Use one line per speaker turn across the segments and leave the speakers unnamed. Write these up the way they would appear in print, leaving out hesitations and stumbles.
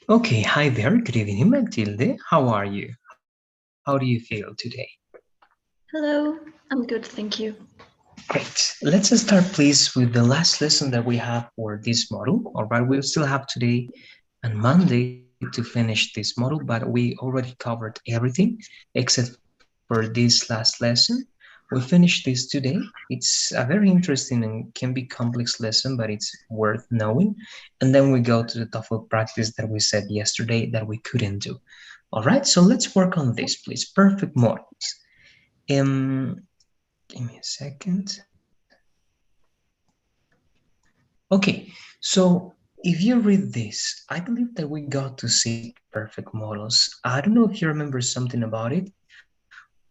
Okay, hi there. Good evening, Matilde. How are you? How do you feel today?
Hello, I'm good, thank you.
Great. Let's start, please, with the last lesson that we have for this model. All right, we'll still have today and Monday to finish this model, but we already covered everything except for this last lesson. We finished this today. It's a very interesting and can be complex lesson, but it's worth knowing. And then we go to the TOEFL practice that we said yesterday that we couldn't do. All right, so let's work on this, please. Perfect models. Um, Give me a second. Okay, so if you read this, I believe that we got to see perfect models. I don't know if you remember something about it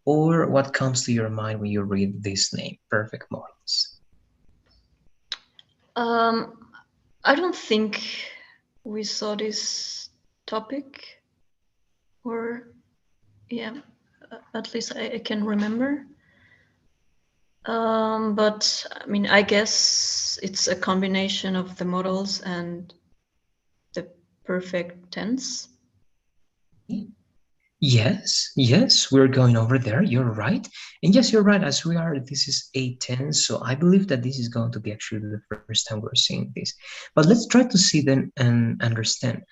or what comes to your mind when you read this name, perfect models.
Um, I don't think we saw this topic, or yeah, at least I can remember. But I mean, I guess it's a combination of the models and the perfect tense.
Okay. Yes, we're going over there. You're right. And yes, you're right. As we are, this is A10. So I believe that this is going to be actually the first time we're seeing this. But let's try to see then and understand.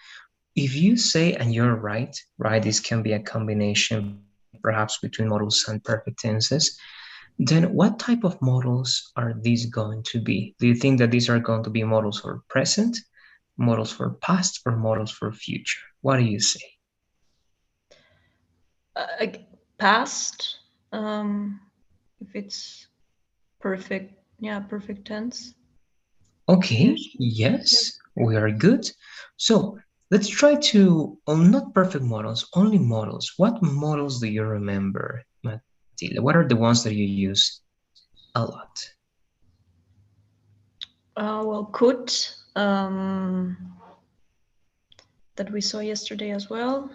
If you say, and you're right, this can be a combination perhaps between modals and perfect tenses, then what type of models are these going to be? Do you think that these are going to be models for present, models for past, or models for future? What do you say?
Uh, Past, if it's perfect, yeah, perfect tense.
Okay,
Yes. Yeah.
yes, we are good. So let's try to, not perfect models, only models. What models do you remember, Matilda? What are the ones that you use a lot?
Well, could um, that we saw yesterday as well.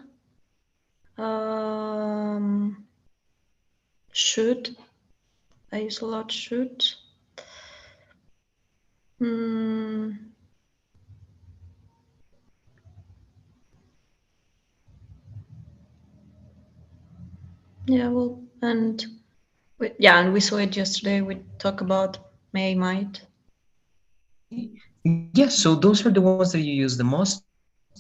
Um, should I use a lot? Should. Mm, yeah. Well, and we saw it yesterday. We talk about may, might.
Okay. Yes, so those are the ones that you use the most,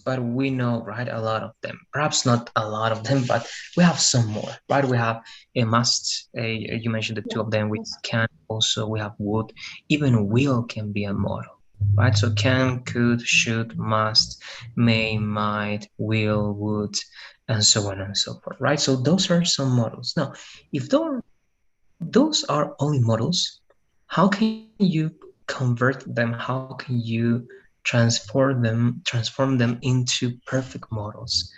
but we know, right, a lot of them. Perhaps not a lot of them, but we have some more, right? We have a must, you mentioned the two of
Yeah.
them. We
Yes.
can also, we have would, even will can be a model, right? So can, could, should, must, may, might, will, would, and so on and so forth, right? So those are some models. Now, if those are only models, how can you convert them? How can you transform them into perfect models?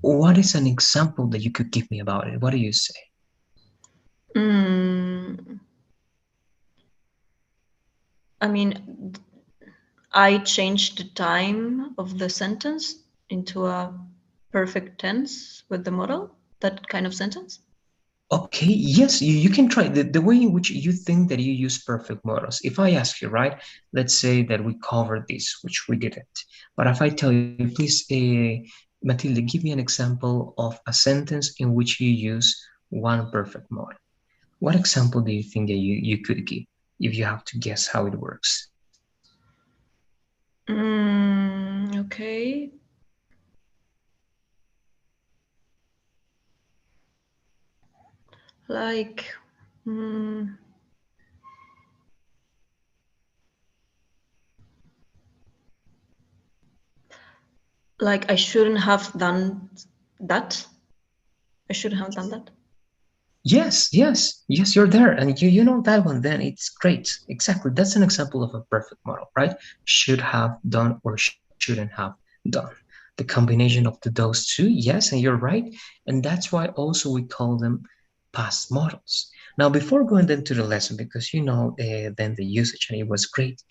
What is an example that you could give me about it? What do you say?
Mm, I mean, I changed the time of the sentence into a perfect tense with the model. That kind of sentence.
Okay, yes, you can try the way in which you think that you use perfect models. If I ask you, right, let's say that we covered this, which we didn't, but if I tell you, please, Matilde, give me an example of a sentence in which you use one perfect model. What example do you think that you could give if you have to guess how it works?
Okay. Like, mm, like I shouldn't have done that. I shouldn't have done that.
Yes, you're there, and you know that one. Then it's great. Exactly, that's an example of a perfect model, right? Should have done or shouldn't have done. The combination of those two, yes, and you're right, and that's why also we call them past models. Now, before going then to the lesson, because you know then the usage and it was great,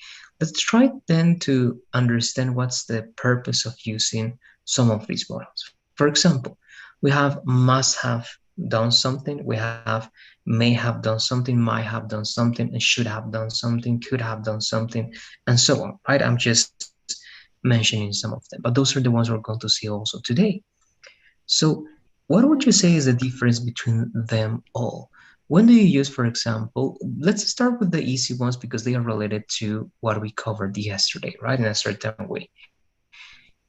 let's try then to understand what's the purpose of using some of these models. For example, we have must have done something, we have may have done something, might have done something, and should have done something, could have done something, and so on, right? I'm just mentioning some of them, but those are the ones we're going to see also today. So, what would you say is the difference between them all? When do you use, for example, let's start with the easy ones because they are related to what we covered yesterday, right? In a certain way.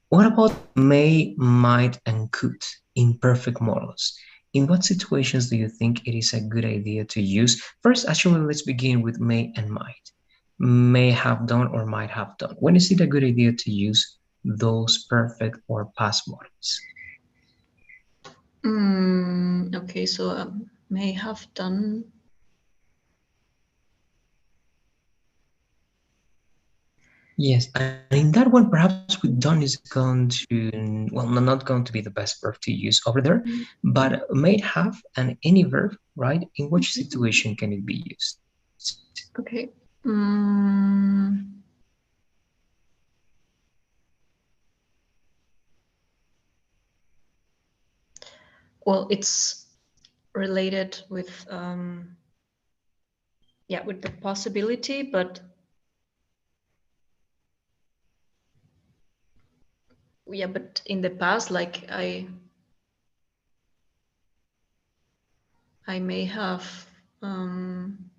What about may, might, and could in perfect models? In what situations do you think it is a good idea to use? First, actually, let's begin with may and might. May have done or might have done. When is it a good idea to use those perfect or past models?
Okay, so may have done.
Yes, and in that one, perhaps with done is going to, well, not going to be the best verb to use over there, but may have and any verb, right? In which situation can it be used?
Okay. Mm, well, it's related with yeah, with the possibility, but yeah, but in the past, like I may have um,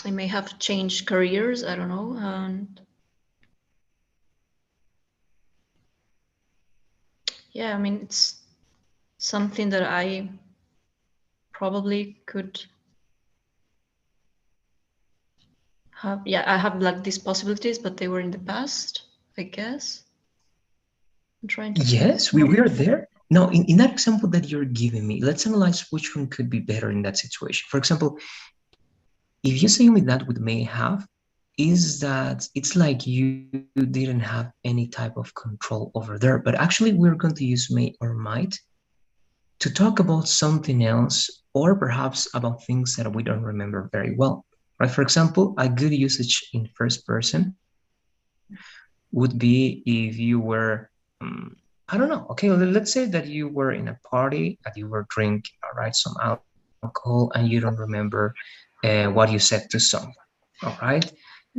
I may have changed careers. I don't know, and yeah, I mean it's something that I probably could have. Yeah, I have like these possibilities, but they were in the past, I guess. I'm trying to think.
Yes, we are there. Now, in that example that you're giving me, let's analyze which one could be better in that situation. For example, if you say me that with may have, is that it's like you didn't have any type of control over there. But actually, we're going to use may or might to talk about something else, or perhaps about things that we don't remember very well. Right? For example, a good usage in first person would be if you were, I don't know. Okay, let's say that you were in a party and you were drinking, all right, some alcohol, and you don't remember what you said to someone, all right?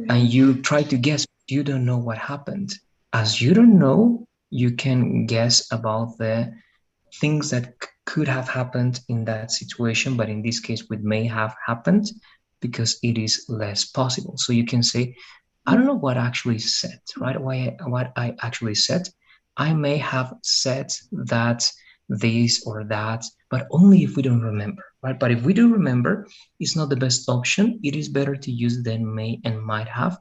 And you try to guess, but you don't know what happened. As you don't know, you can guess about the things that could have happened in that situation, but in this case, with may have happened because it is less possible. So you can say, I don't know what I actually said, right? What I actually said. I may have said that this or that, but only if we don't remember, right? But if we do remember, it's not the best option. It is better to use than may and might have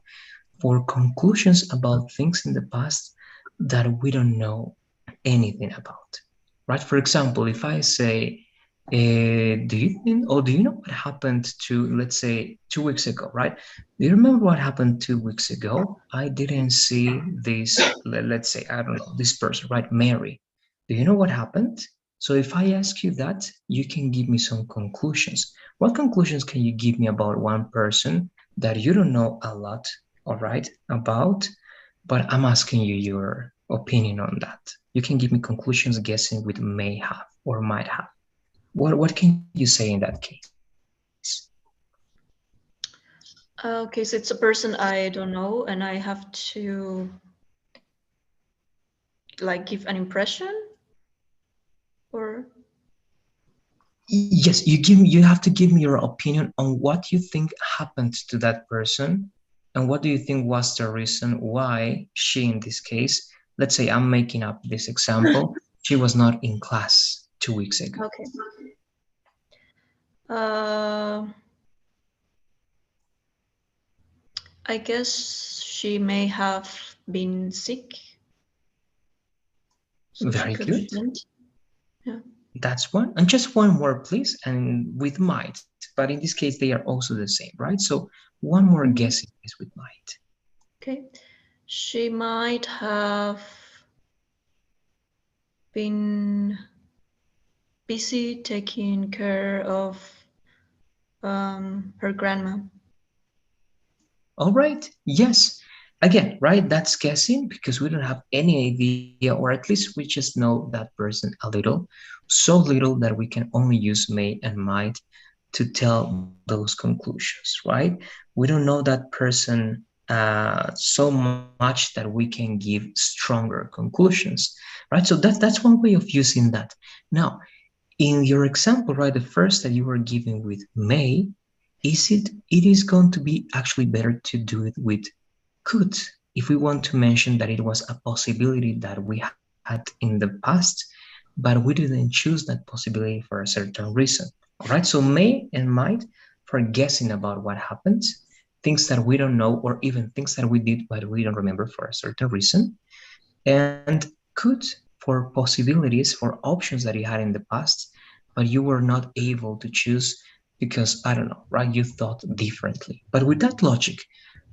for conclusions about things in the past that we don't know anything about, right? For example, if I say, do you think, or do you know what happened to, let's say, 2 weeks ago, right? Do you remember what happened 2 weeks ago? I didn't see this, let's say, I don't know, this person, right? Mary. Do you know what happened? So if I ask you that, you can give me some conclusions. What conclusions can you give me about one person that you don't know a lot, all right, about, but I'm asking you your opinion on that. You can give me conclusions guessing with may have or might have. What can you say in that case?
Okay, so it's a person I don't know, and I have to like give an impression, or
Yes, you have to give me your opinion on what you think happened to that person and what do you think was the reason why she, in this case, let's say I'm making up this example, she was not in class 2 weeks ago.
okay. Uh, I guess she may have been sick, so she
Very
could have
good.
went. Yeah.
That's one. And just one more, please. And with might. But in this case, they are also the same, right? So one more
Mhm.
guessing is with might.
Okay. She might have been busy taking care of her grandma.
All right. Yes. Again, right? That's guessing because we don't have any idea, or at least we just know that person a little, so little that we can only use may and might to tell those conclusions, right? We don't know that person so much that we can give stronger conclusions, right? So that's one way of using that. Now, in your example, right, the first that you were giving with may, it is going to be actually better to do it with could, if we want to mention that it was a possibility that we had in the past, but we didn't choose that possibility for a certain reason. All right, so may and might for guessing about what happened, things that we don't know, or even things that we did but we don't remember for a certain reason, and could for possibilities, for options that you had in the past, but you were not able to choose because, I don't know, right? You thought differently. But with that logic,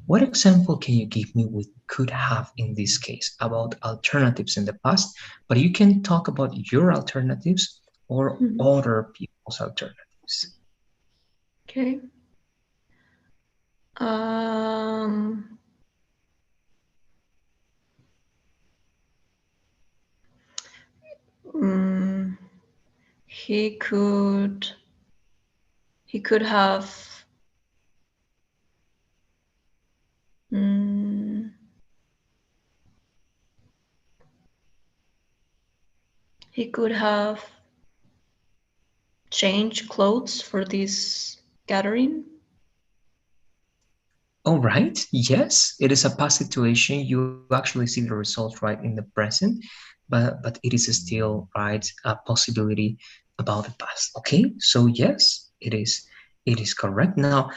what example can you give me with could have in this case about alternatives in the past? But you can talk about your alternatives or
Mhm.
other people's alternatives.
Okay. Um, mm, he could he could have mm, he could have changed clothes for this gathering.
All right, yes, it is a past situation. You actually see the results right in the present, but it is still right a possibility about the past. Okay, so yes, it is correct. Now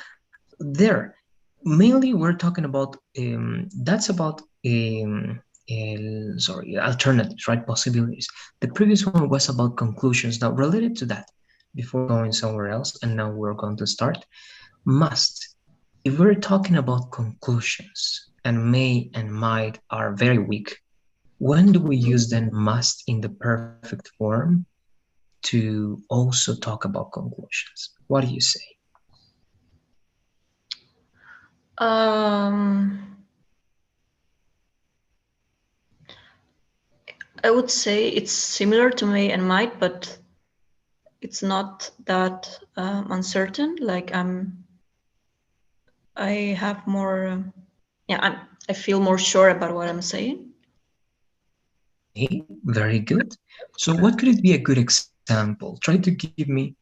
there, mainly we're talking about that's about sorry, alternatives, right? Possibilities. The previous one was about conclusions. Now related to that, before going somewhere else, and now we're going to start must. If we're talking about conclusions and may and might are very weak, when do we use then must in the perfect form to also talk about conclusions? What do you say?
Um, I would say it's similar to may and might, but it's not that uncertain. Like I have more. Yeah, I feel more sure about what I'm saying.
Okay, very good. So what could it be a good example? Try to give me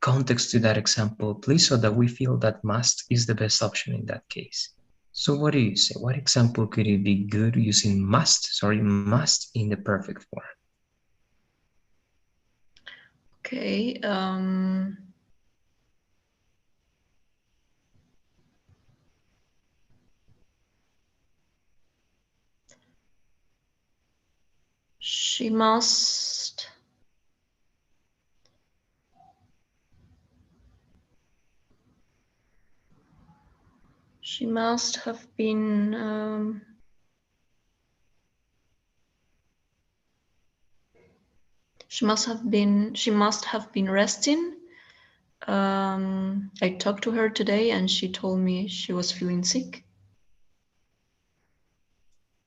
context to that example, please, so that we feel that must is the best option in that case. So what do you say? What example could it be good using must in the perfect form?
Okay. She must. She must have been. She must have been. She must have been resting. I talked to her today, and she told me she was feeling sick.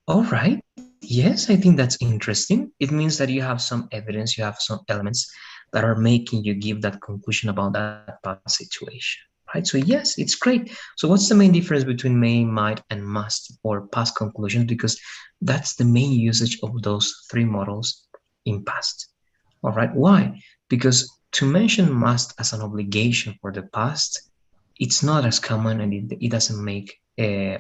All right. Yes, I think that's interesting. It means that you have some evidence, you have some elements that are making you give that conclusion about that past situation. Right? So yes, it's great. So what's the main difference between may, might, and must or past conclusions? Because that's the main usage of those three models in past. All right. Why? Because to mention must as an obligation for the past, it's not as common, and it doesn't make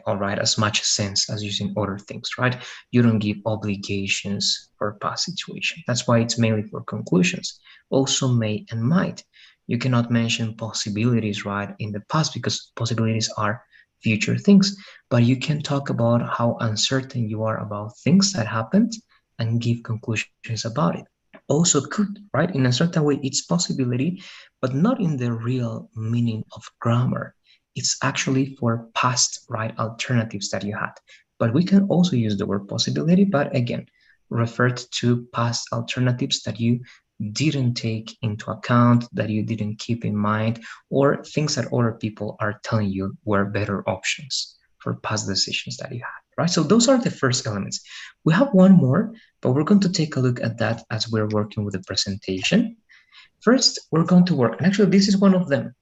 all right as much sense as using other things, right? You don't give obligations for past situation. That's why it's mainly for conclusions. Also may and might. You cannot mention possibilities, right, in the past because possibilities are future things, but you can talk about how uncertain you are about things that happened and give conclusions about it. Also could, right? In a certain way, it's possibility, but not in the real meaning of grammar. It's actually for past, right, alternatives that you had. But we can also use the word possibility, but again, referred to past alternatives that you didn't take into account, that you didn't keep in mind, or things that other people are telling you were better options for past decisions that you had, right? So those are the first elements. We have one more, but we're going to take a look at that as we're working with the presentation. First, we're going to work, and actually this is one of them.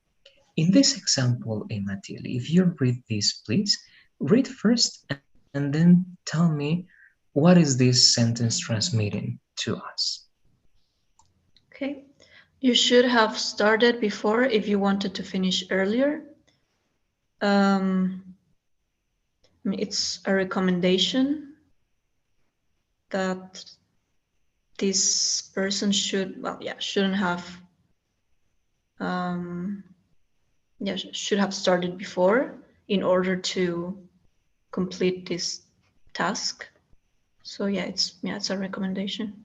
In this example, Matilde, if you read this, please, read first and then tell me what is this sentence transmitting to us.
Okay. You should have started before if you wanted to finish earlier. I mean, it's a recommendation that this person should, well, yeah, shouldn't have, yeah, should have started before in order to complete this task. So yeah, it's a recommendation.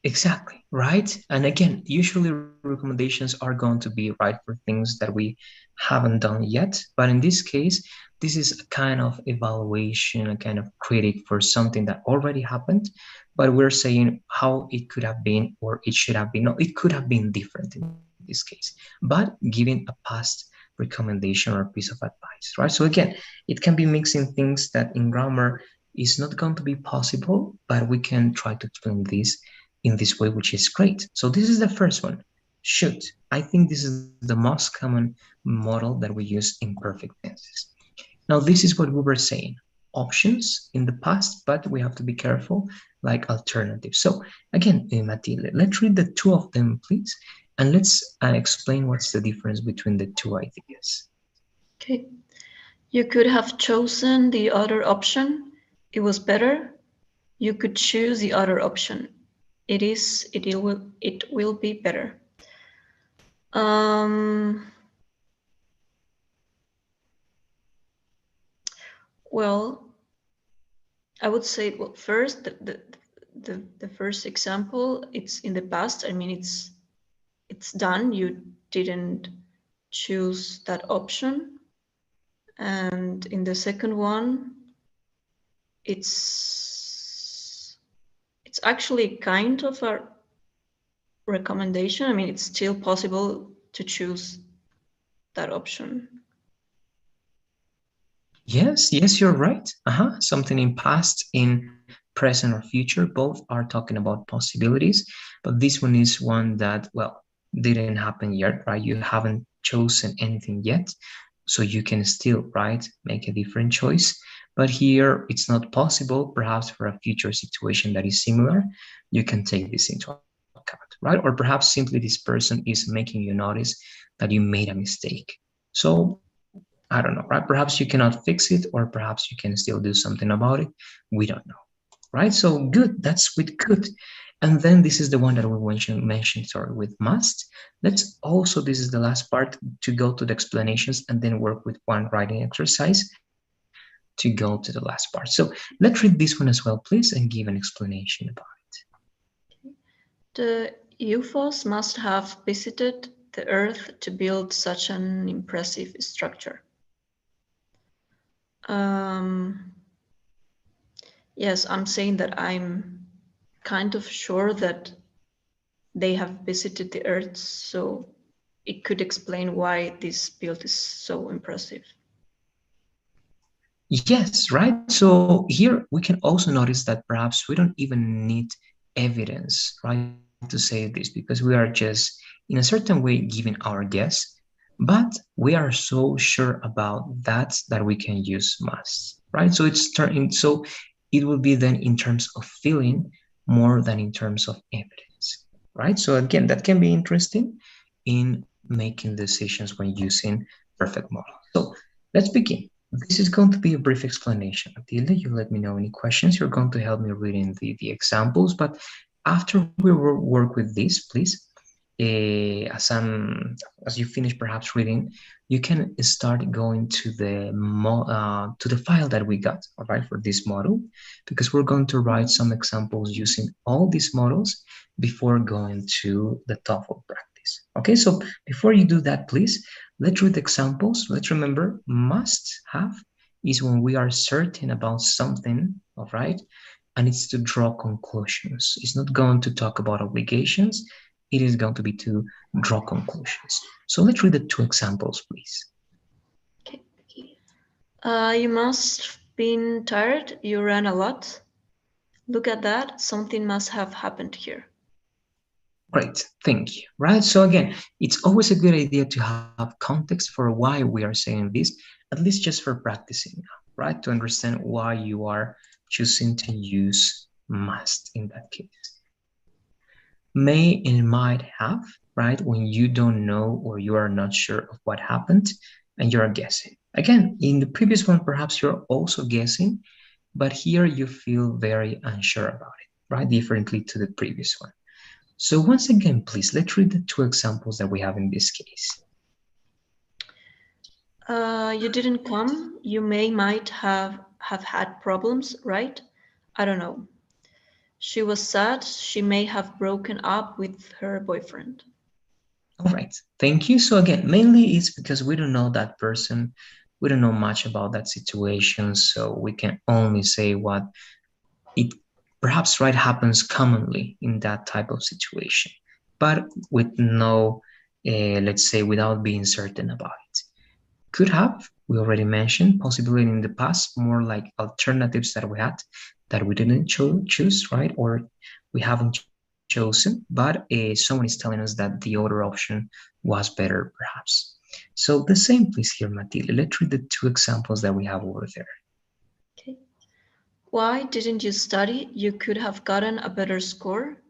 Exactly, right? And again, usually recommendations are going to be right for things that we haven't done yet. But in this case, this is a kind of evaluation, a kind of critic for something that already happened. But we're saying how it could have been or it should have been. No, it could have been different in this case, but giving a past recommendation or a piece of advice, right? So again, it can be mixing things that in grammar is not going to be possible, but we can try to explain this in this way, which is great. So this is the first one. Should. I think this is the most common model that we use in perfect tenses. Now, this is what we were saying. Options in the past, but we have to be careful, like alternatives. So again, Matilde, let's read the two of them, please, and let's explain what's the difference between the two ideas.
Okay. You could have chosen the other option. It was better. You could choose the other option. It will be better. Well, I would say, well, first, the first example, it's in the past. I mean, it's done. You didn't choose that option. And in the second one, it's actually kind of a recommendation. I mean, it's still possible to choose that option.
Yes, yes, you're right. Something in past, in present, or future, both are talking about possibilities. But this one is one that, well, didn't happen yet, right? You haven't chosen anything yet. So you can still, right, make a different choice. But here it's not possible. Perhaps for a future situation that is similar, you can take this into account, right? Or perhaps simply this person is making you notice that you made a mistake. So I don't know, right? Perhaps you cannot fix it, or perhaps you can still do something about it. We don't know, right? So good, that's with good. And then this is the one that we mentioned, sorry, with must. Let's also, this is the last part, to go to the explanations and then work with one writing exercise to go to the last part. So let's read this one as well, please, and give an explanation about it.
The UFOs must have visited the Earth to build such an impressive structure. Yes, I'm saying that I'm kind of sure that they have visited the Earth, so it could explain why this build is so impressive.
Yes, right. So here we can also notice that perhaps we don't even need evidence, right, to say this, because we are just in a certain way giving our guess, but we are so sure about that we can use must, right? So it's turning, so it will be then in terms of feeling more than in terms of evidence, right? So again, that can be interesting in making decisions when using perfect model. So let's begin. This is going to be a brief explanation. Matilde, you let me know any questions. You're going to help me reading the examples, but after we work with this, please, as you finish perhaps reading, you can start going to the file that we got, all right, for this model, because we're going to write some examples using all these models before going to the TOEFL practice. Okay, so before you do that, please, let's read examples. Let's remember, must have is when we are certain about something, all right, and it's to draw conclusions. It's not going to talk about obligations. It is going to be to draw conclusions. So let's read the two examples, please.
Okay. You must have been tired. You ran a lot. Look at that. Something must have happened here.
Great, thank you. Right, so again, it's always a good idea to have context for why we are saying this, at least just for practicing, right? To understand why you are choosing to use must in that case. May and might have, right? When you don't know or you are not sure of what happened and you're guessing. Again, in the previous one, perhaps you're also guessing, but here you feel very unsure about it, right? Differently to the previous one. So once again, please, let's read the two examples that we have in this case.
You didn't come. You might have had problems, right? I don't know. She was sad. She may have broken up with her boyfriend.
All right, thank you. So again, mainly it's because we don't know that person. We don't know much about that situation, so we can only say what it perhaps right happens commonly in that type of situation, but with no, let's say, without being certain about it. Could have, we already mentioned, possibility in the past, more like alternatives that we had that we didn't choose, right? Or we haven't chosen, but someone is telling us that the other option was better, perhaps. So the same, please, here, Matilde. Let's read the two examples that we have over there.
Okay. Why didn't you study? You could have gotten a better score.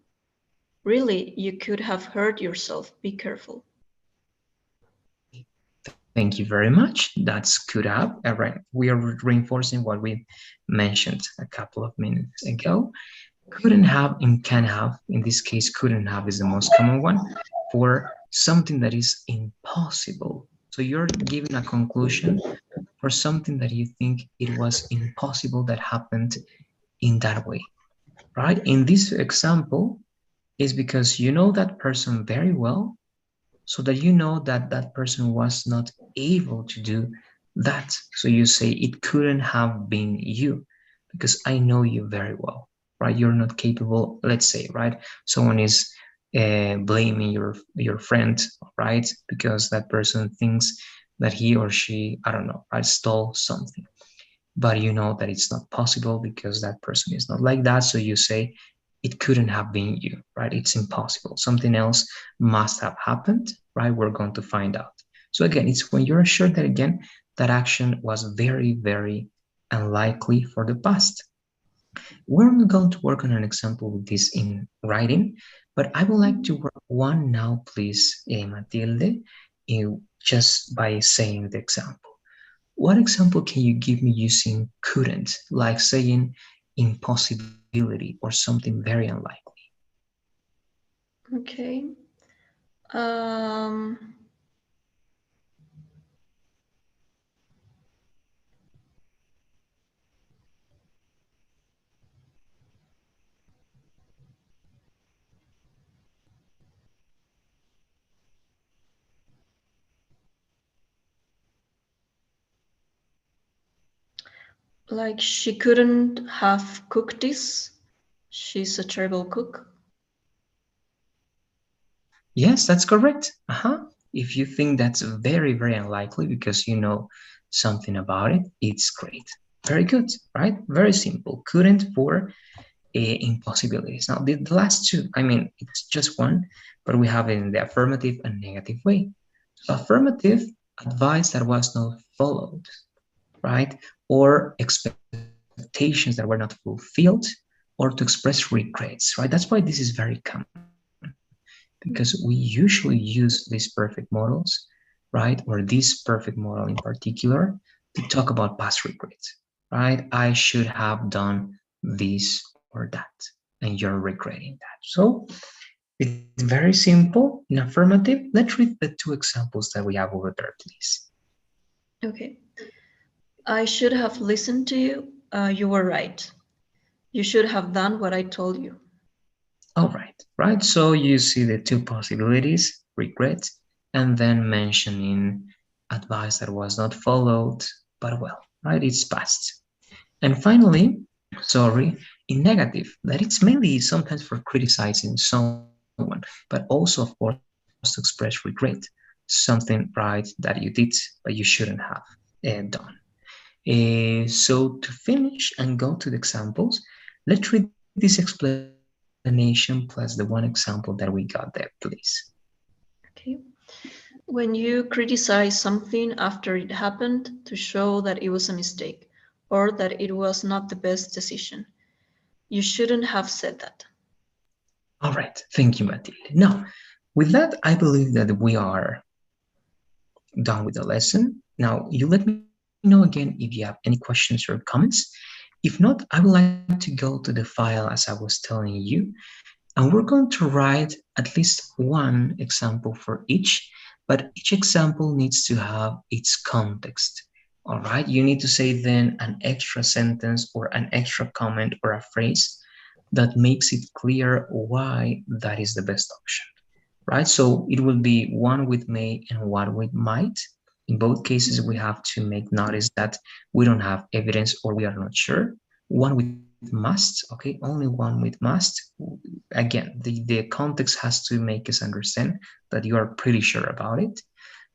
Really, you could have hurt yourself. Be careful.
Thank you very much. That's could have. All right. We are reinforcing what we mentioned a couple of minutes ago. Couldn't have and can have. In this case, couldn't have is the most common one for something that is impossible. So you're giving a conclusion for something that you think it was impossible that happened in that way, right? In this example, is because you know that person very well, so that you know that that person was not able to do that. So you say it couldn't have been you because I know you very well, right? You're not capable, let's say, right? Someone is blaming your friend, right? Because that person thinks that he or she, I don't know, right, stole something, but you know that it's not possible because that person is not like that. So you say it couldn't have been you, right? It's impossible. Something else must have happened, right? We're going to find out. So again, it's when you're sure that again that action was very, very unlikely for the past. We're not going to work on an example with this in writing, but I would like to work one now, please, Matilde, just by saying the example. What example can you give me using couldn't, like saying impossibility or something very unlikely?
Okay. Um, like she couldn't have cooked this. She's a terrible cook.
Yes, that's correct. Uh-huh. If you think that's very, very unlikely because you know something about it, it's great. Very good, right? Very simple. Couldn't for impossibilities. Now, the last two, I mean, it's just one, but we have it in the affirmative and negative way. So affirmative, advice that was not followed, right? Or expectations that were not fulfilled, or to express regrets, right? That's why this is very common because we usually use these perfect models, right? Or this perfect model in particular to talk about past regrets, right? I should have done this or that, and you're regretting that. So it's very simple. In affirmative, let's read the two examples that we have over there, please.
Okay. I should have listened to you. You were right. You should have done what I told you.
All right, right. So you see the two possibilities, regret, and then mentioning advice that was not followed, but well, right? It's past. And finally, sorry, in negative, that it's mainly sometimes for criticizing someone, but also, of course, to express regret, something right that you did, but you shouldn't have done. So to finish and go to the examples, let's read this explanation again, explanation plus the one example that we got there, please.
Okay. When you criticize something after it happened to show that it was a mistake or that it was not the best decision, you shouldn't have said that.
All right, thank you, Matilde. Now, with that, I believe that we are done with the lesson. Now, you let me know again if you have any questions or comments. If not, I would like to go to the file as I was telling you, and we're going to write at least one example for each, but each example needs to have its context. All right, you need to say then an extra sentence or an extra comment or a phrase that makes it clear why that is the best option, right? So it will be one with may and one with might. In both cases, we have to make notice that we don't have evidence or we are not sure. One with must, okay, only one with must. Again, the context has to make us understand that you are pretty sure about it.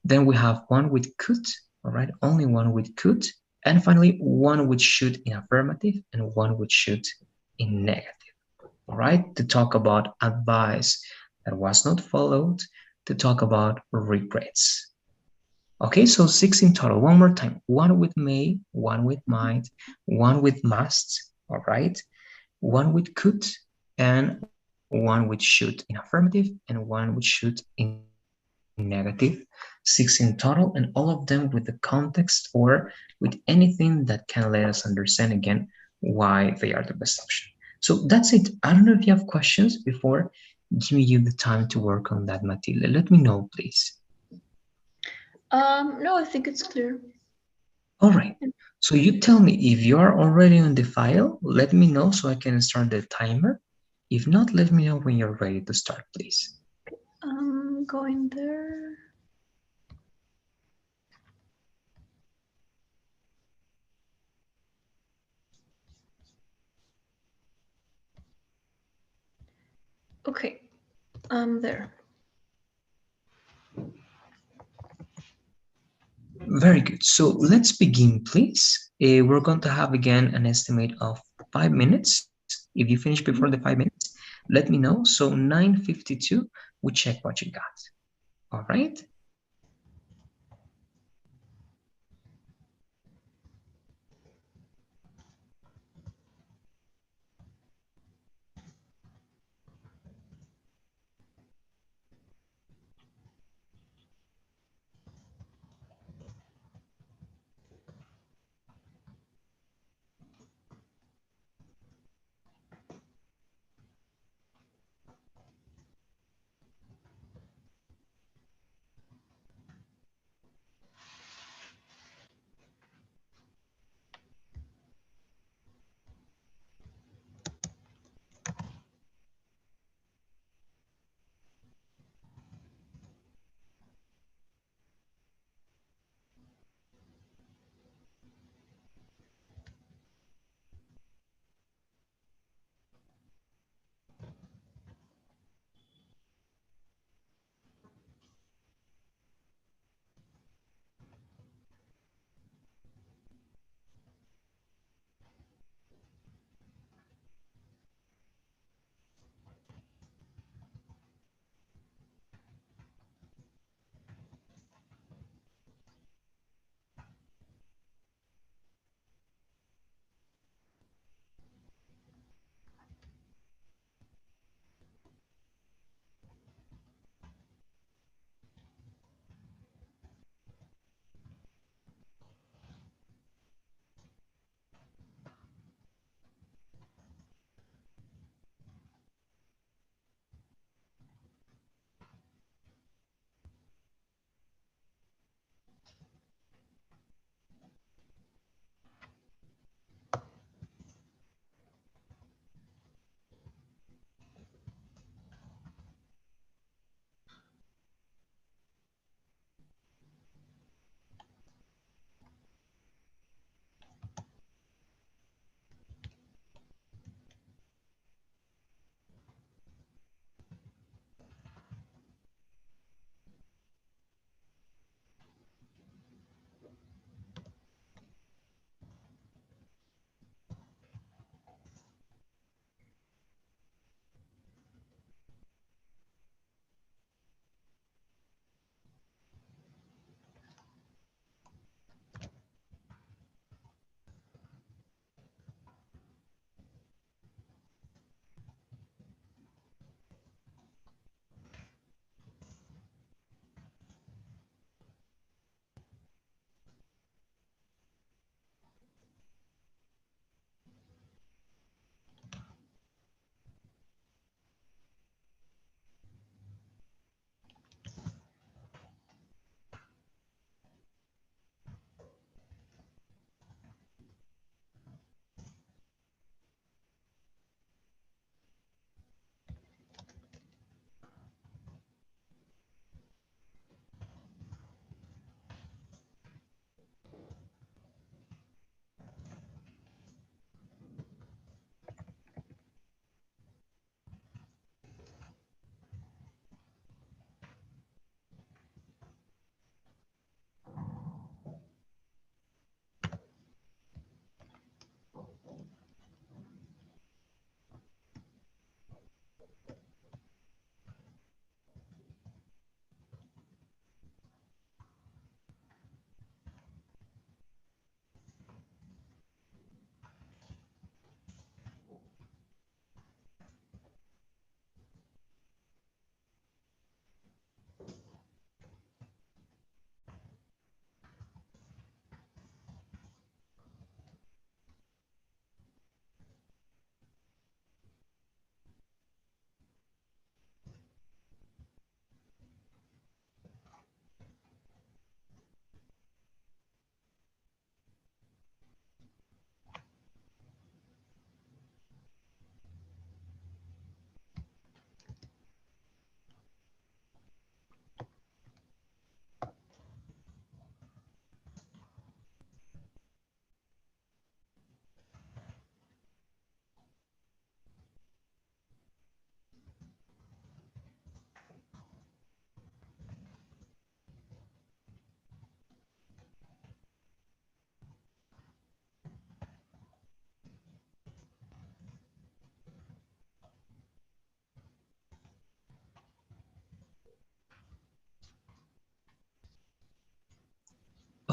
Then we have one with could, all right, only one with could. And finally, one with should in affirmative and one with should in negative, all right, to talk about advice that was not followed, to talk about regrets. Okay, so six in total. One more time. One with may, one with might, one with must, all right, one with could, and one with should in affirmative, and one with should in negative. Six in total, and all of them with the context or with anything that can let us understand again why they are the best option. So that's it. I don't know if you have questions before giving you the time to work on that, Matilde. Let me know, please.
No, I think it's clear.
All right. So you tell me if you are already on the file, let me know so I can start the timer. If not, let me know when you're ready to start, please.
I'm going there. Okay, I'm there.
Very good. So let's begin, please. We're going to have again an estimate of 5 minutes. If you finish before the 5 minutes, let me know. So 9:52, we check what you got. All right.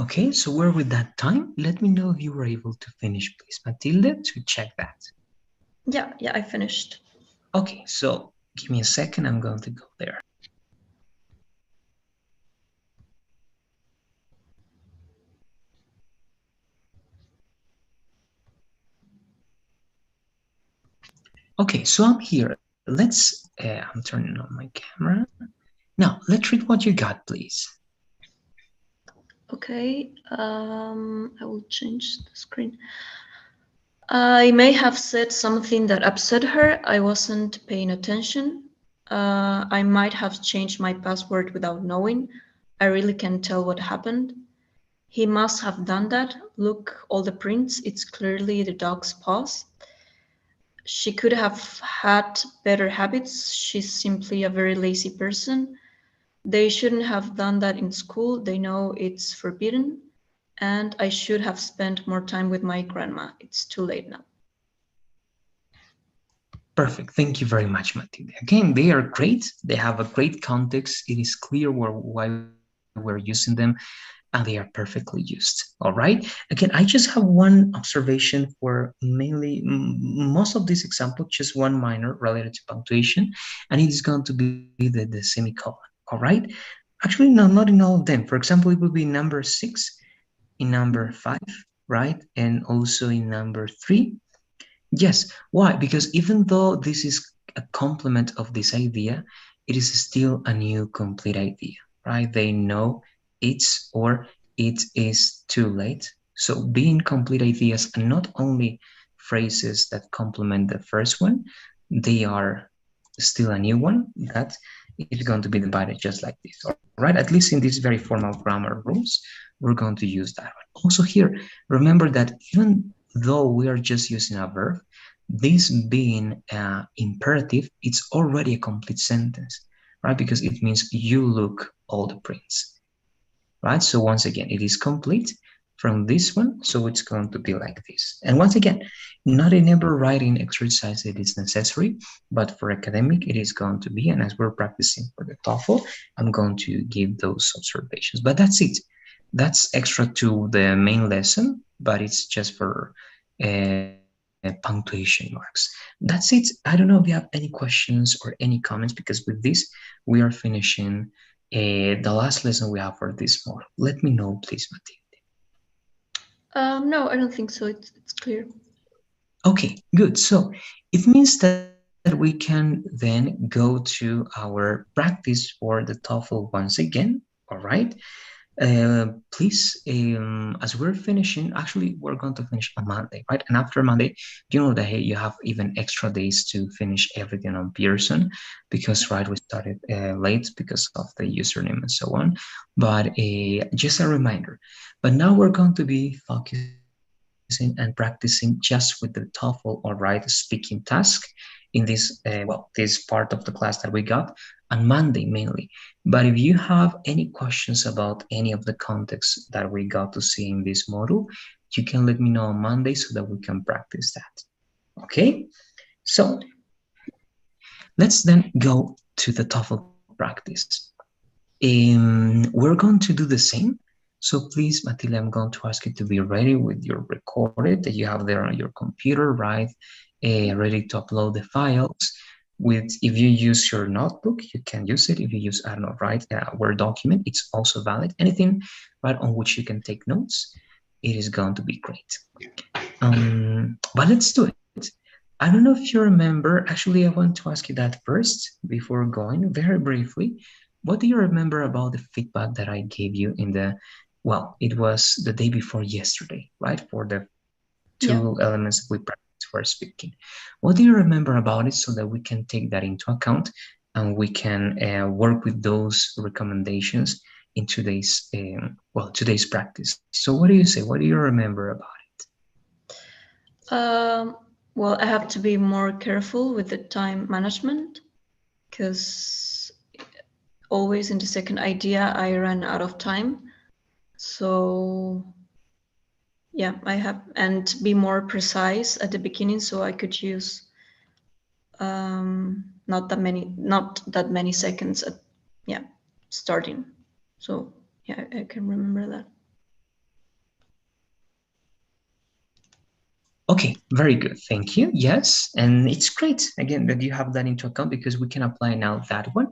Okay, so we're with that time. Let me know if you were able to finish, please, Matilde, to check that.
Yeah, I finished.
Okay, so give me a second. I'm going to go there. Okay, so I'm here. I'm turning on my camera. Now, let's read what you got, please.
Okay, I will change the screen. I may have said something that upset her. I wasn't paying attention. I might have changed my password without knowing. I really can't tell what happened. He must have done that. Look, all the prints, it's clearly the dog's paws. She could have had better habits. She's simply a very lazy person. They shouldn't have done that in school. They know it's forbidden. And I should have spent more time with my grandma. It's too late now.
Perfect. Thank you very much, Matilde. Again, they are great. They have a great context. It is clear why we're using them, and they are perfectly used. All right. Again, I just have one observation for most of this example, just one minor related to punctuation, and it is going to be the semicolon. All right. Actually, no, not in all of them. For example, it will be number 6, in number 5, right, and also in number 3. Yes. Why? Because even though this is a complement of this idea, it is still a new complete idea, right? They know it's or it is too late. So being complete ideas are not only phrases that complement the first one, they are still a new one that is going to be divided just like this. All right, at least in these very formal grammar rules, we're going to use that one. Also here, remember that even though we are just using a verb, this being imperative, it's already a complete sentence, right? Because it means you look all the prints, right? So once again, it is complete from this one, so it's going to be like this. And once again, not in every writing exercise it is necessary, but for academic it is going to be, and as we're practicing for the TOEFL, I'm going to give those observations. But that's it. That's extra to the main lesson, but it's just for punctuation marks. That's it. I don't know if you have any questions or any comments, because with this we are finishing the last lesson we have for this model. Let me know, please, Matilde.
No, I don't think so. It's clear.
Okay, good. So it means that we can then go to our practice for the TOEFL once again. All right. Please, as we're finishing, actually, we're going to finish on Monday, right? And after Monday, you know that hey, you have even extra days to finish everything on Pearson, because right, we started late because of the username and so on. But just a reminder. But now we're going to be focusing and practicing just with the TOEFL or right speaking task in this part of the class that we got on Monday mainly. But if you have any questions about any of the context that we got to see in this module, you can let me know on Monday so that we can practice that. Okay? So let's then go to the TOEFL practice. We're going to do the same. So please, Matilde, I'm going to ask you to be ready with your recorded that you have there on your computer, right? Ready to upload the files. If you use your notebook, you can use it. If you use, I don't know, right, a Word document, it's also valid. Anything, right, on which you can take notes, it is going to be great. But let's do it. I don't know if you remember. Actually, I want to ask you that first before going very briefly. What do you remember about the feedback that I gave you in it was the day before yesterday, right? For the
Yeah.
two elements we practiced for speaking. What do you remember about it so that we can take that into account and we can work with those recommendations in today's practice? So what do you say? What do you remember about
Um, well, I have to be more careful with the time management because always in the second idea I ran out of time. So yeah, I have and be more precise at the beginning so I could use not that many seconds at yeah starting. So yeah, I can remember that.
Okay, very good. Thank you. Yes, and it's great again that you have that into account because we can apply now that one.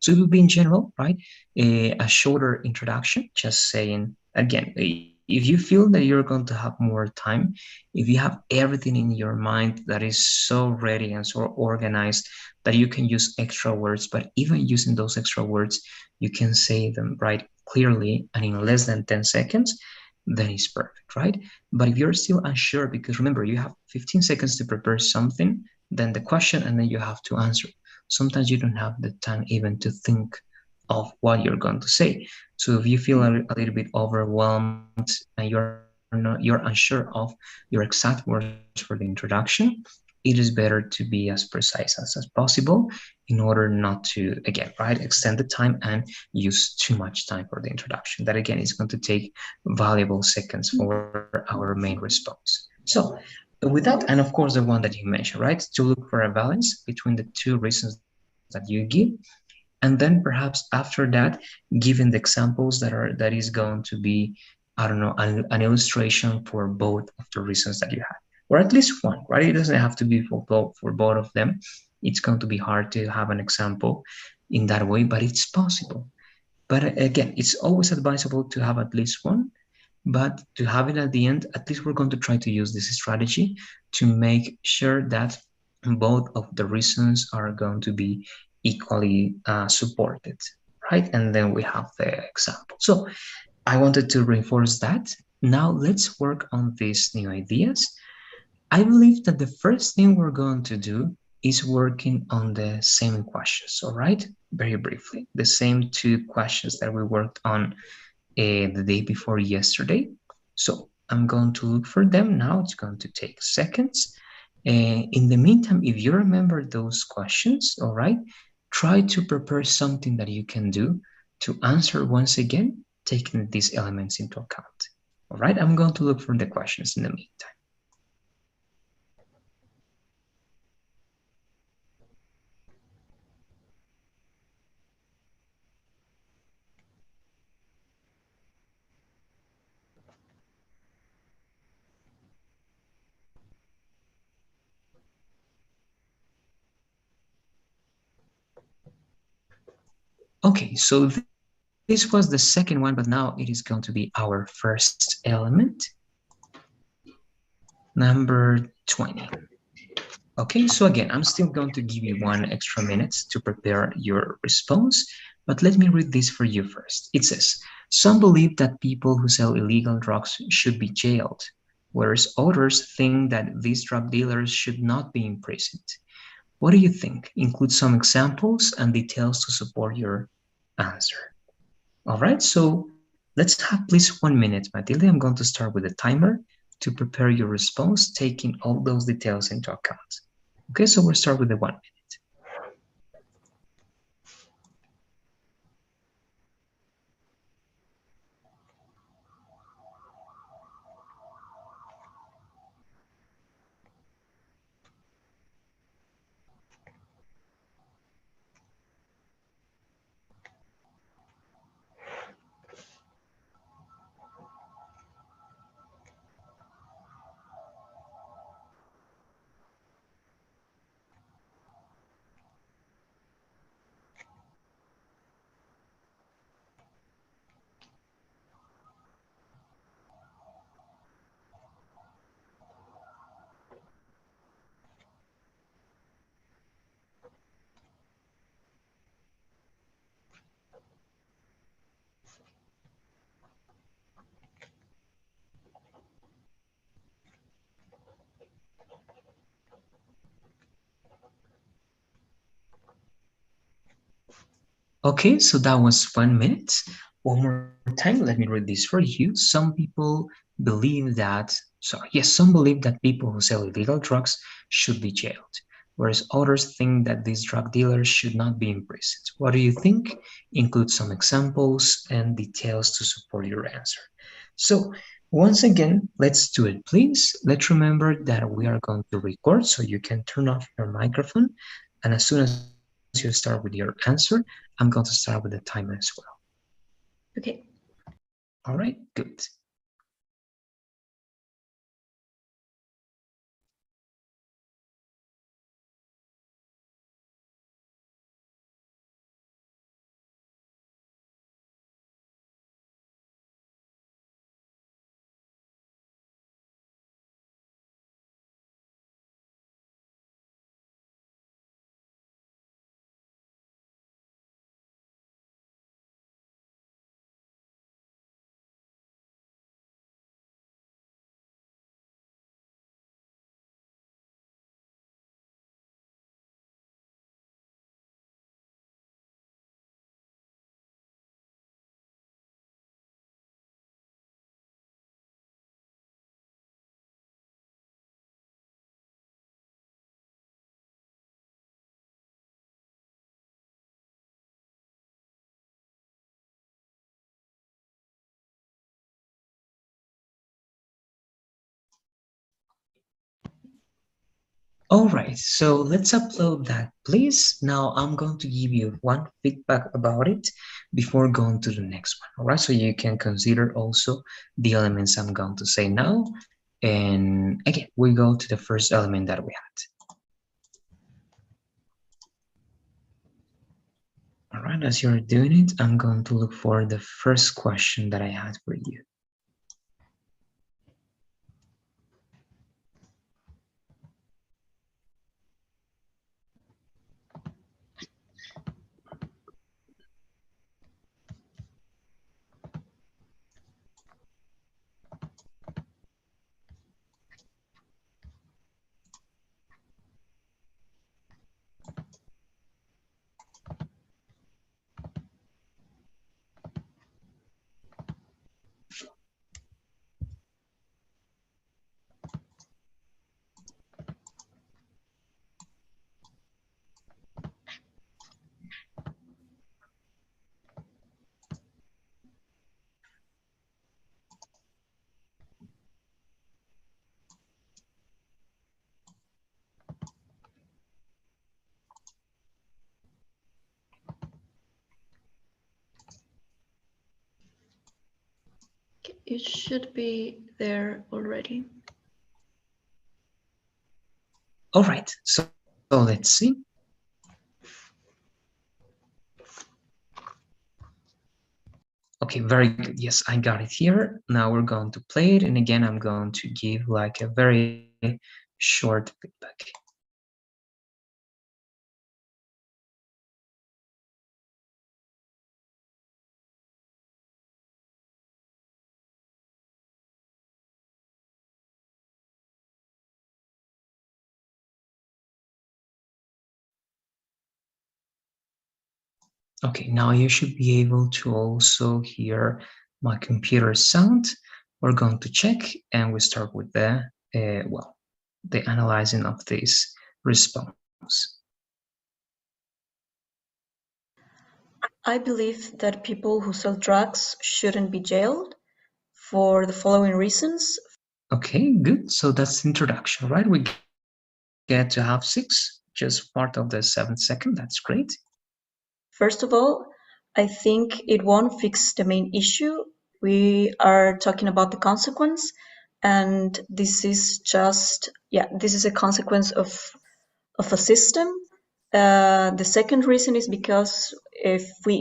So it will be in general, right? A shorter introduction, just saying again, if you feel that you're going to have more time, if you have everything in your mind that is so ready and so organized that you can use extra words, but even using those extra words, you can say them right clearly and in less than 10 seconds, then it's perfect, right? But if you're still unsure, because remember, you have 15 seconds to prepare something, then the question, and then you have to answer. Sometimes you don't have the time even to think of what you're going to say. So if you feel a little bit overwhelmed and you're unsure of your exact words for the introduction, it is better to be as precise as possible in order not to, again, right, extend the time and use too much time for the introduction. That again is going to take valuable seconds for our main response. So with that, and of course the one that you mentioned, right, to look for a balance between the two reasons that you give, and then perhaps after that, given the examples that is going to be, I don't know, an illustration for both of the reasons that you had, or at least one, right? It doesn't have to be for both of them. It's going to be hard to have an example in that way, but it's possible. But again, it's always advisable to have at least one, but to have it at the end, at least we're going to try to use this strategy to make sure that both of the reasons are going to be equally supported, right? And then we have the example. So I wanted to reinforce that. Now let's work on these new ideas. I believe that the first thing we're going to do is working on the same questions, all right? Very briefly, the same two questions that we worked on the day before yesterday. So I'm going to look for them now. It's going to take seconds. In the meantime, if you remember those questions, all right, try to prepare something that you can do to answer once again, taking these elements into account. All right, I'm going to look for the questions in the meantime. Okay, so this was the second one, but now it is going to be our first element, number 20. Okay, so again, I'm still going to give you 1 extra minute to prepare your response, but let me read this for you first. It says, some believe that people who sell illegal drugs should be jailed, whereas others think that these drug dealers should not be imprisoned. What do you think? Include some examples and details to support your answer. All right, so let's have please 1 minute, Matilde. I'm going to start with a timer to prepare your response, taking all those details into account. Okay, so we'll start with the 1 minute. Okay, so that was 1 minute. One more time, let me read this for you. Some people believe that, sorry, yes, some believe that people who sell illegal drugs should be jailed, whereas others think that these drug dealers should not be imprisoned. What do you think? Include some examples and details to support your answer. So, once again, let's do it, please. Let's remember that we are going to record, so you can turn off your microphone. And as soon as you start with your answer, I'm going to start with the timer as well.
Okay.
All right, good. All right, so let's upload that, please. Now I'm going to give you one feedback about it before going to the next one. All right, so you can consider also the elements I'm going to say now. And again, we go to the first element that we had. All right, as you're doing it, I'm going to look for the first question that I had for you.
It should be there already.
All right, so let's see. Okay, very good. Yes, I got it here. Now we're going to play it. And again, I'm going to give like a very short feedback. Okay, now you should be able to also hear my computer sound. We're going to check and we start with well, the analyzing of this response.
I believe that people who sell drugs shouldn't be jailed for the following reasons.
Okay, good. So that's the introduction, right? We get to have 6, just part of the 7 second. That's great.
First of all, I think it won't fix the main issue. We are talking about the consequence, and this is just, yeah, this is a consequence of a system. The second reason is because if we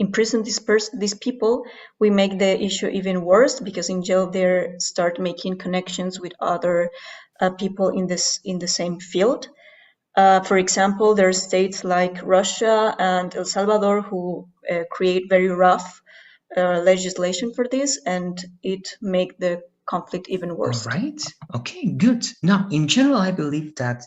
imprison these people, we make the issue even worse because in jail they start making connections with other people in the same field. For example, there are states like Russia and El Salvador who create very rough legislation for this, and it make the conflict even
All
worse.
right. Okay, good. Now, in general, I believe that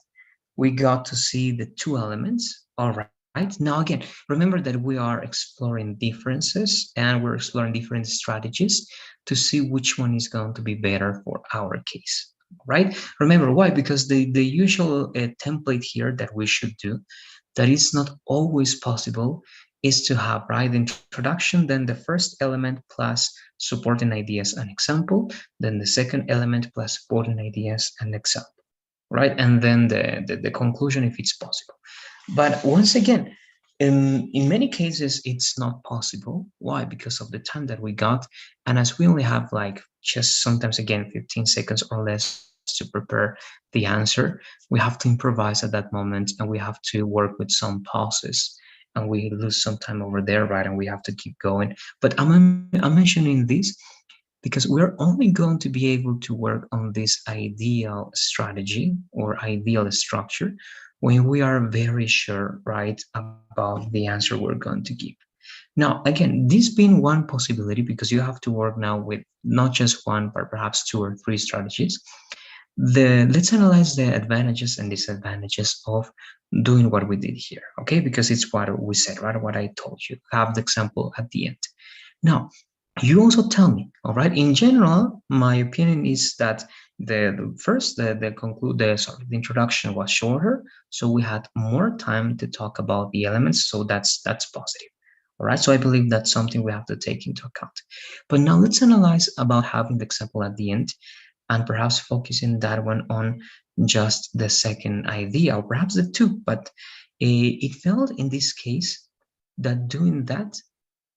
we got to see the two elements. All right. Now, again, remember that we are exploring differences and we're exploring different strategies to see which one is going to be better for our case. Right? Remember why? Because the usual template here that we should do, that is not always possible, is to have right the introduction, then the first element plus supporting ideas and example, then the second element plus supporting ideas and example, right? And then the conclusion if it's possible. But once again, in many cases, it's not possible. Why? Because of the time that we got. And as we only have like just sometimes again 15 seconds or less to prepare the answer, we have to improvise at that moment and we have to work with some pauses and we lose some time over there, right? And we have to keep going. But I'm mentioning this because we're only going to be able to work on this ideal strategy or ideal structure when we are very sure, right, about the answer we're going to give. Now, again, this being one possibility, because you have to work now with not just one, but perhaps two or three strategies. Let's analyze the advantages and disadvantages of doing what we did here, okay? Because it's what we said, right? What I told you. Have the example at the end. Now, you also tell me, all right? In general, my opinion is that the first the conclude the sorry the introduction was shorter, so we had more time to talk about the elements. So that's positive. All right. So I believe that's something we have to take into account. But now let's analyze about having the example at the end and perhaps focusing that one on just the second idea, or perhaps the two, but it felt in this case that doing that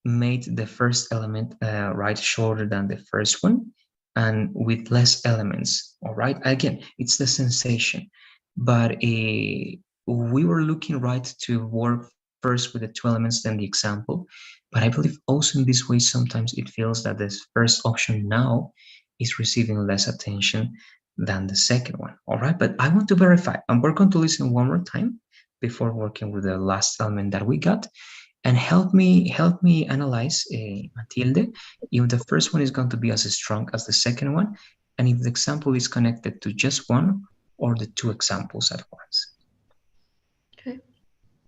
made the first element right shorter than the first one and with less elements. All right, again, it's the sensation, but we were looking right to work first with the two elements, then the example. But I believe also in this way sometimes it feels that this first option now is receiving less attention than the second one. All right, but I want to verify, and we're going to listen one more time before working with the last element that we got, and help me analyze, Matilde, if the first one is going to be as strong as the second one, and if the example is connected to just one or the two examples at once.
Okay.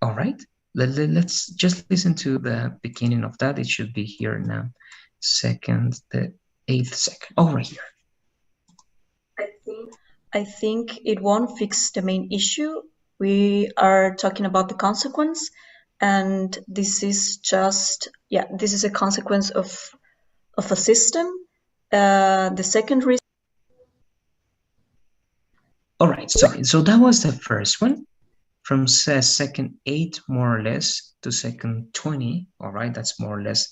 All right, let's just listen to the beginning of that. It should be here now. Second, the 8th second. Oh, right here.
I think it won't fix the main issue. We are talking about the consequence, and this is just, yeah, this is a consequence of a system. The second reason.
All right, so that was the first one. From second 8 more or less to second 20. All right, that's more or less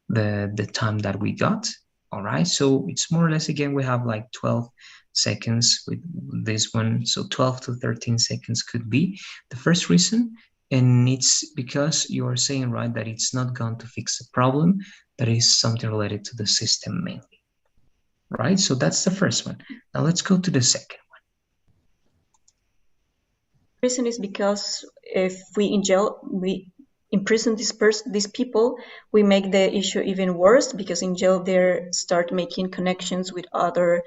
the time that we got. All right, so it's more or less, again, we have like 12 seconds with this one, so 12 to 13 seconds could be the first reason. And it's because you are saying, right, that it's not going to fix the problem, that is something related to the system mainly, right? So that's the first one. Now let's go to the second.
Reason is because if we imprison these people, we make the issue even worse, because in jail they start making connections with other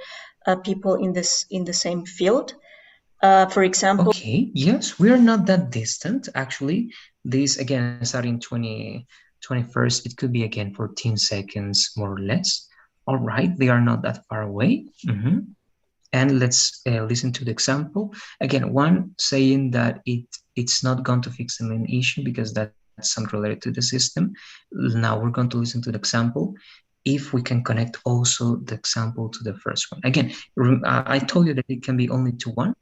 people in the same field. For example,
okay, yes, we are not that distant actually. This again starting 21st, it could be again 14 seconds more or less. All right, they are not that far away. And let's listen to the example. Again, one saying that it's not going to fix the main issue because that's something related to the system. Now we're going to listen to the example if we can connect also the example to the first one. Again, I told you that it can be only to one,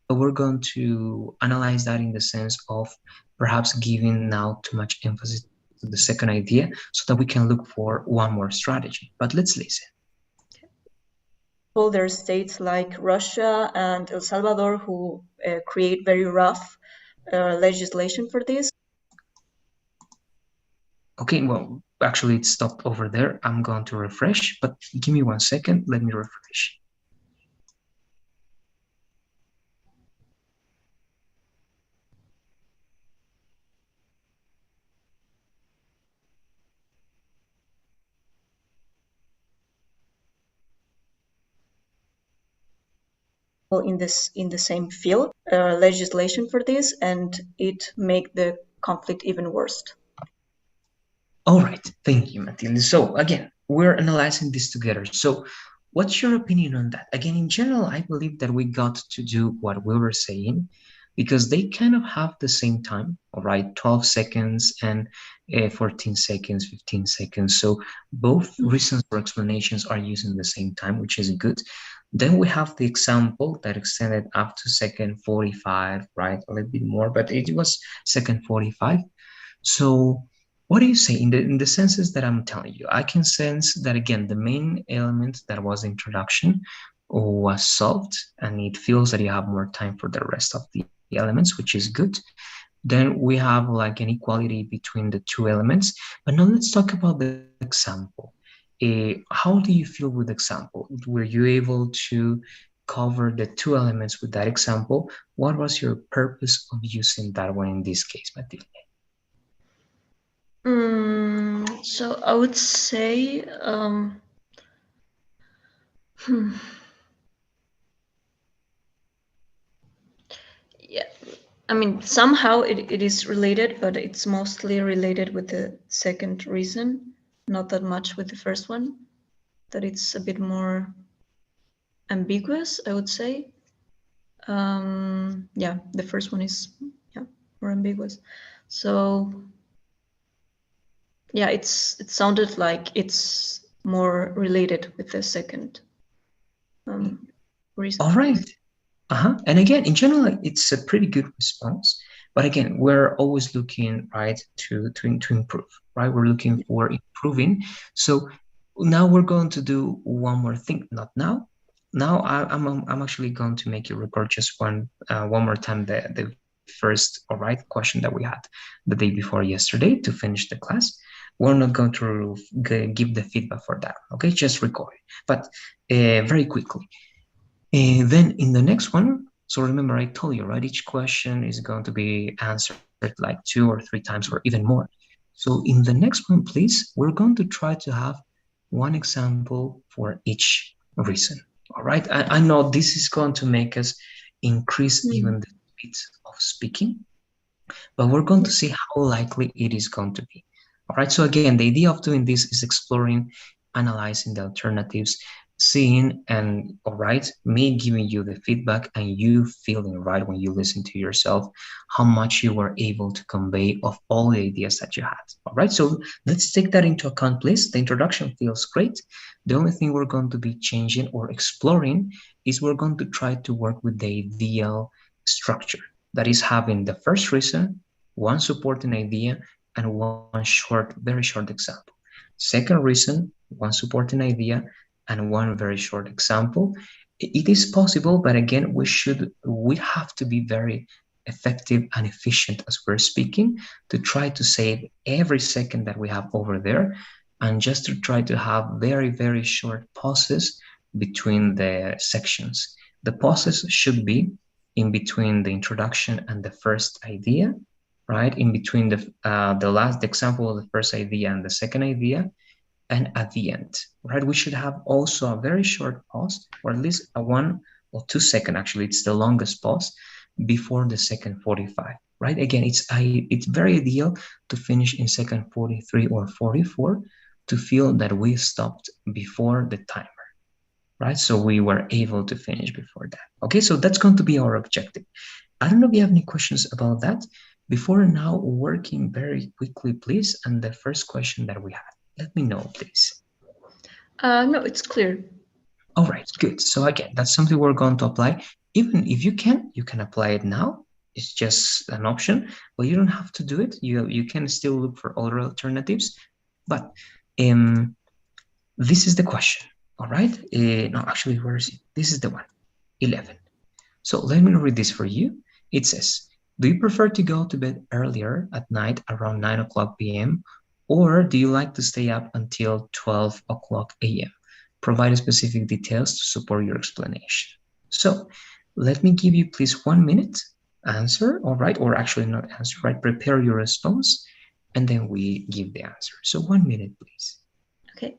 but we're going to analyze that in the sense of perhaps giving now too much emphasis to the second idea so that we can look for one more strategy. But let's listen.
there are states like Russia and El Salvador who create very rough legislation for this.
Okay, well, actually it stopped over there. I'm going to refresh, but give me 1 second. Let me refresh.
In the same field, legislation for this, and it make the conflict even worse.
All right, thank you, Matilde. So again, we're analyzing this together. So what's your opinion on that? Again, in general, I believe that we got to do what we were saying because they kind of have the same time, all right, 12 seconds and 14 seconds, 15 seconds. So both reasons or explanations are using the same time, which is good. Then we have the example that extended up to second 45, right? A little bit more, but it was second 45. So what do you say in the senses that I'm telling you? I can sense that again, the main element that was introduction was solved, and it feels that you have more time for the rest of the elements, which is good. Then we have like an equality between the two elements. But now let's talk about the example. How do you feel with the example? Were you able to cover the two elements with that example? What was your purpose of using that one in this case, Matilde?
So I would say, yeah, I mean, somehow it is related, but it's mostly related with the second reason, not that much with the first one, that it's a bit more ambiguous, I would say. Yeah, the first one is, yeah, more ambiguous. So yeah, it sounded like it's more related with the second reason.
All right. And again, in general, it's a pretty good response. But again, we're always looking, right, to improve, right? We're looking for improving. So now we're going to do one more thing. Not now. Now I'm actually going to make you record just one more time the first, all right, question that we had the day before yesterday to finish the class. We're not going to give the feedback for that. Okay, just record it, but very quickly. And then in the next one, so remember I told you, right, each question is going to be answered like 2 or 3 times or even more. So in the next one, please, we're going to try to have one example for each reason. All right. I know this is going to make us increase
Mm.
even the speed of speaking, but we're going to
Yeah.
see how likely it is going to be. All right. So again, the idea of doing this is exploring, analyzing the alternatives, seeing, and all right, me giving you the feedback and you feeling right when you listen to yourself how much you were able to convey of all the ideas that you had. All right. So let's take that into account, please. The introduction feels great. The only thing we're going to be changing or exploring is we're going to try to work with the ideal structure that is having the first reason, one supporting idea, and one very short example. Second reason, one supporting idea, and one very short example. It is possible, but again, we have to be very effective and efficient as we're speaking to try to save every second that we have over there, and just to try to have very, very short pauses between the sections. The pauses should be in between the introduction and the first idea, right? In between the last example of the first idea and the second idea, and at the end, right? We should have also a very short pause, or at least a 1 or 2 second, actually, it's the longest pause before the second 45, right? Again, it's very ideal to finish in second 43 or 44 to feel that we stopped before the timer, right? So we were able to finish before that. Okay, so that's going to be our objective. I don't know if you have any questions about that before now working very quickly, please. And the first question that we had, let me know, please.
No, it's clear.
All right, good. So again, that's something we're going to apply. Even if you can apply it now. It's just an option, but you don't have to do it. You can still look for other alternatives. But um, this is the question. All right. No, actually, where is it? This is the one. 11. So let me read this for you. It says, do you prefer to go to bed earlier at night around 9 o'clock p.m. or do you like to stay up until 12 o'clock a.m.? Provide specific details to support your explanation. So let me give you please 1 minute answer, all right, or actually not answer, right? Prepare your response and then we give the answer. So 1 minute, please.
Okay.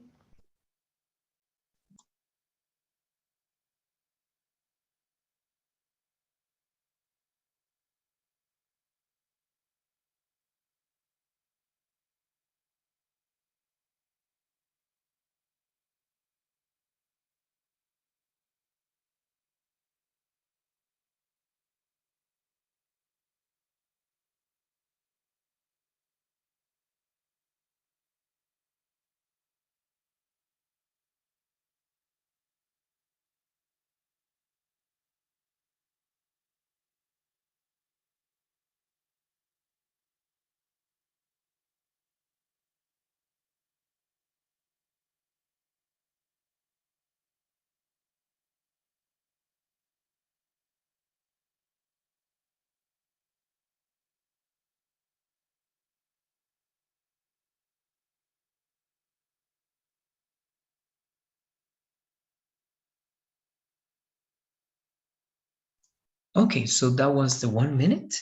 Okay, so that was the 1 minute.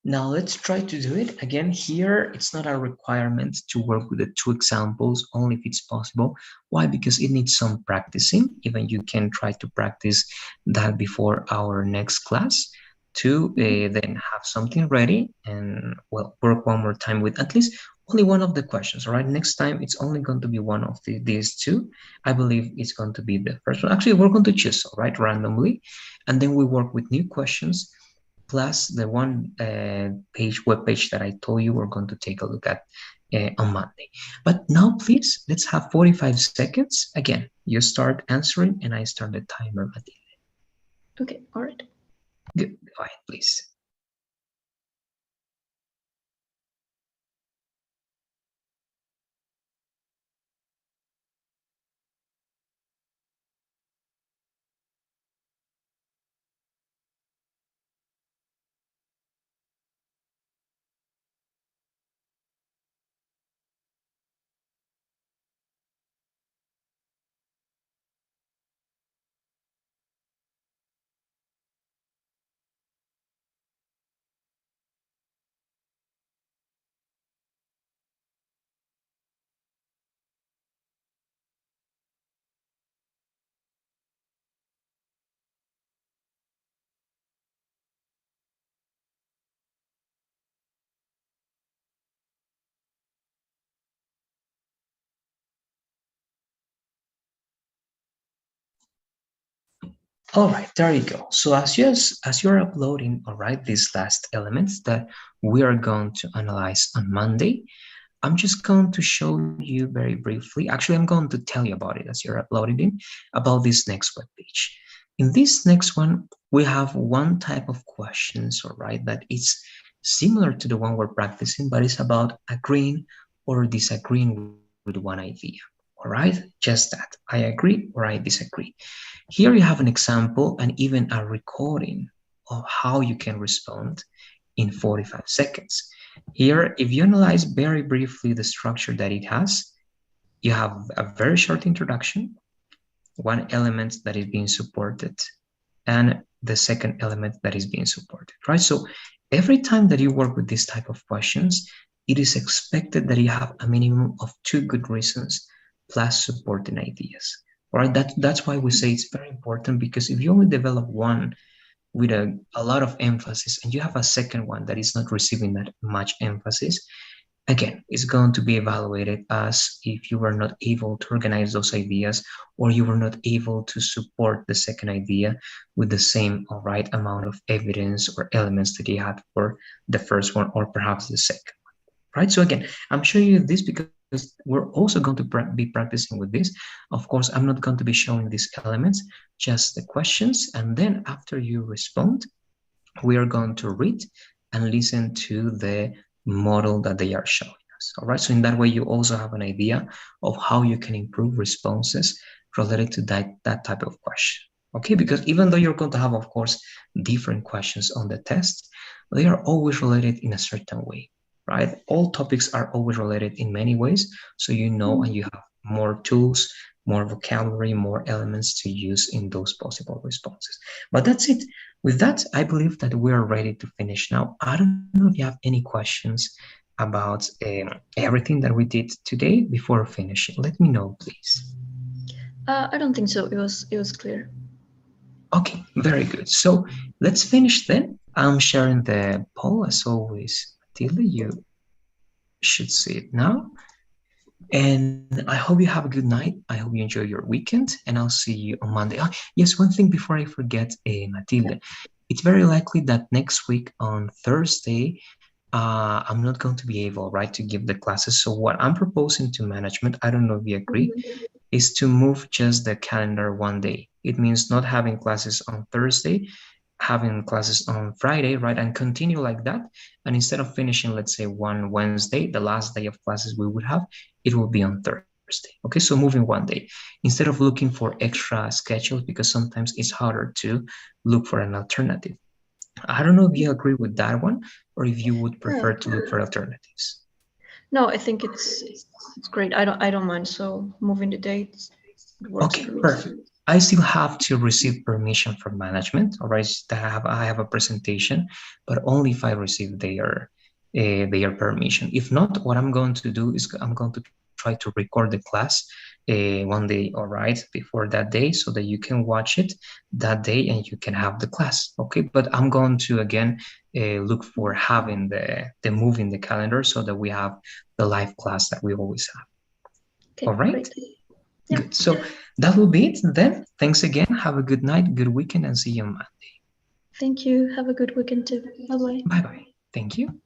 Now let's try to do it again. Here, it's not a requirement to work with the two examples, only if it's possible. Why? Because it needs some practicing. Even you can try to practice that before our next class to then have something ready and, well, work one more time with at least only one of the questions. All right, next time it's only going to be one of these two. I believe it's going to be the first one. Actually, we're going to choose, all right, randomly, and then we work with new questions plus the web page that I told you we're going to take a look at on Monday. But now, please, let's have 45 seconds. Again, you start answering and I start the timer at the
Okay. All right.
Good. Go ahead, please. All right, there you go. So as you're uploading, all right, these last elements that we are going to analyze on Monday, I'm just going to show you very briefly. Actually, I'm going to tell you about it as you're uploading it, about this next web page. In this next one, we have one type of questions, all right, that is similar to the one we're practicing, but it's about agreeing or disagreeing with one idea. All right, just that. I agree or I disagree. Here you have an example and even a recording of how you can respond in 45 seconds. Here, if you analyze very briefly the structure that it has, you have a very short introduction, one element that is being supported, and the second element that is being supported, right? So every time that you work with this type of questions, it is expected that you have a minimum of two good reasons plus supporting ideas. All right, that's why we say it's very important, because if you only develop one with a lot of emphasis and you have a second one that is not receiving that much emphasis, again, it's going to be evaluated as if you were not able to organize those ideas, or you were not able to support the second idea with the same right amount of evidence or elements that you had for the first one, or perhaps the second, right? So again, I'm showing you this because we're also going to be practicing with this. Of course, I'm not going to be showing these elements, just the questions. And then after you respond, we are going to read and listen to the model that they are showing us. All right, so in that way, you also have an idea of how you can improve responses related to that type of question. Okay, because even though you're going to have, of course, different questions on the test, they are always related in a certain way, right? All topics are always related in many ways, so you know and you have more tools, more vocabulary, more elements to use in those possible responses. But that's it. With that, I believe that we are ready to finish now. I don't know if you have any questions about everything that we did today before finishing. Let me know, please.
I don't think so. It was clear.
Okay, very good. So let's finish then. I'm sharing the poll as always. Matilda, you should see it now. And I hope you have a good night. I hope you enjoy your weekend, and I'll see you on Monday. Oh, yes, one thing before I forget, Matilda. It's very likely that next week on Thursday, I'm not going to be able, right, to give the classes. So what I'm proposing to management, I don't know if you agree, is to move just the calendar one day. It means not having classes on Thursday, having classes on Friday, right, and continue like that. And instead of finishing, let's say, one Wednesday, the last day of classes we would have, it will be on Thursday. Okay, so moving one day instead of looking for extra schedules, because sometimes it's harder to look for an alternative. I don't know if you agree with that one, or if you would
Yeah.
prefer to look for alternatives.
No, I think it's great. I don't mind. So moving the dates, it works
Okay,
for me.
perfect. I still have to receive permission from management. All right, I have a presentation, but only if I receive their permission. If not, what I'm going to do is I'm going to try to record the class one day, all right, before that day, so that you can watch it that day and you can have the class. Okay, but I'm going to again look for having the move in the calendar so that we have the live class that we always have.
Okay,
All right.
great. Yeah.
Good. So that will be it then. Thanks again. Have a good night, good weekend, and see you on Monday.
Thank you. Have a good weekend too. Bye bye.
Bye bye. Thank you.